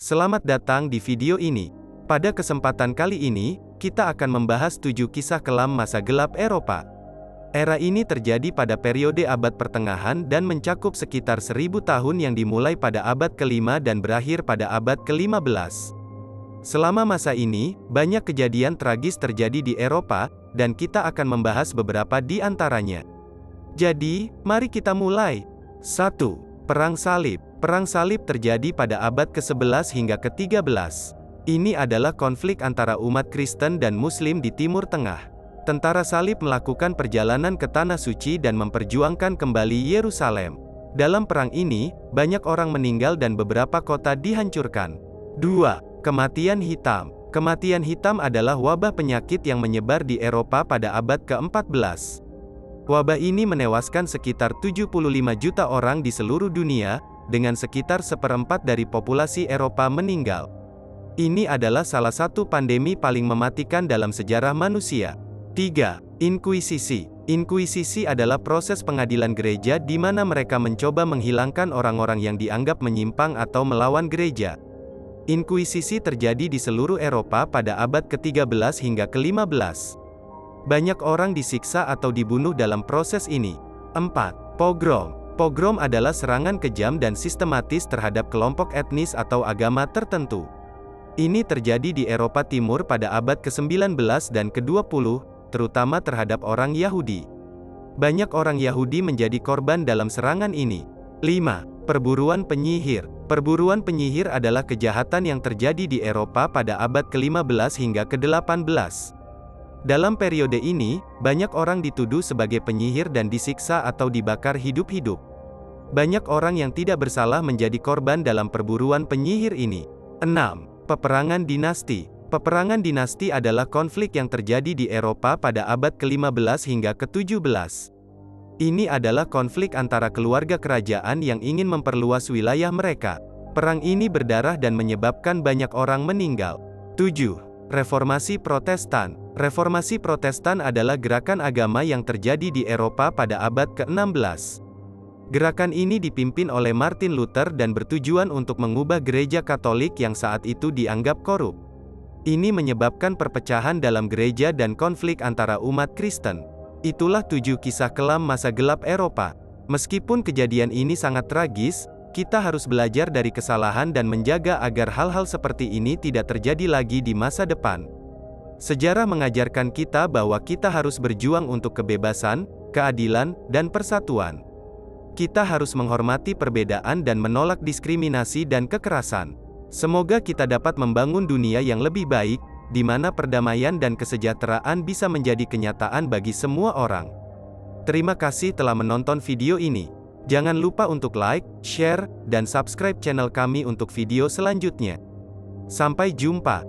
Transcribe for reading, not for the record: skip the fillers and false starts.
Selamat datang di video ini. Pada kesempatan kali ini, kita akan membahas 7 kisah kelam masa gelap Eropa. Era ini terjadi pada periode abad pertengahan dan mencakup sekitar 1000 tahun yang dimulai pada abad ke-5 dan berakhir pada abad ke-15. Selama masa ini, banyak kejadian tragis terjadi di Eropa, dan kita akan membahas beberapa di antaranya. Jadi, mari kita mulai. 1. Perang Salib. Perang Salib terjadi pada abad ke-11 hingga ke-13. Ini adalah konflik antara umat Kristen dan Muslim di Timur Tengah. Tentara Salib melakukan perjalanan ke Tanah Suci dan memperjuangkan kembali Yerusalem. Dalam perang ini, banyak orang meninggal dan beberapa kota dihancurkan. 2. Kematian Hitam. Kematian hitam adalah wabah penyakit yang menyebar di Eropa pada abad ke-14. Wabah ini menewaskan sekitar 75 juta orang di seluruh dunia, dengan sekitar seperempat dari populasi Eropa meninggal. Ini adalah salah satu pandemi paling mematikan dalam sejarah manusia. 3. Inkuisisi. Inkuisisi adalah proses pengadilan gereja di mana mereka mencoba menghilangkan orang-orang yang dianggap menyimpang atau melawan gereja. Inkuisisi terjadi di seluruh Eropa pada abad ke-13 hingga ke-15. Banyak orang disiksa atau dibunuh dalam proses ini. 4. Pogrom. Pogrom adalah serangan kejam dan sistematis terhadap kelompok etnis atau agama tertentu. Ini terjadi di Eropa Timur pada abad ke-19 dan ke-20, terutama terhadap orang Yahudi. Banyak orang Yahudi menjadi korban dalam serangan ini. 5. Perburuan penyihir. Perburuan penyihir adalah kejahatan yang terjadi di Eropa pada abad ke-15 hingga ke-18. Dalam periode ini, banyak orang dituduh sebagai penyihir dan disiksa atau dibakar hidup-hidup. Banyak orang yang tidak bersalah menjadi korban dalam perburuan penyihir ini. 6. Peperangan dinasti. Peperangan dinasti adalah konflik yang terjadi di Eropa pada abad ke-15 hingga ke-17. Ini adalah konflik antara keluarga kerajaan yang ingin memperluas wilayah mereka. Perang ini berdarah dan menyebabkan banyak orang meninggal. 7. Reformasi Protestan. Reformasi Protestan adalah gerakan agama yang terjadi di Eropa pada abad ke-16. Gerakan ini dipimpin oleh Martin Luther dan bertujuan untuk mengubah gereja Katolik yang saat itu dianggap korup. Ini menyebabkan perpecahan dalam gereja dan konflik antara umat Kristen. Itulah 7 kisah kelam masa gelap Eropa. Meskipun kejadian ini sangat tragis, kita harus belajar dari kesalahan dan menjaga agar hal-hal seperti ini tidak terjadi lagi di masa depan. Sejarah mengajarkan kita bahwa kita harus berjuang untuk kebebasan, keadilan, dan persatuan. Kita harus menghormati perbedaan dan menolak diskriminasi dan kekerasan. Semoga kita dapat membangun dunia yang lebih baik, di mana perdamaian dan kesejahteraan bisa menjadi kenyataan bagi semua orang. Terima kasih telah menonton video ini. Jangan lupa untuk like, share, dan subscribe channel kami untuk video selanjutnya. Sampai jumpa.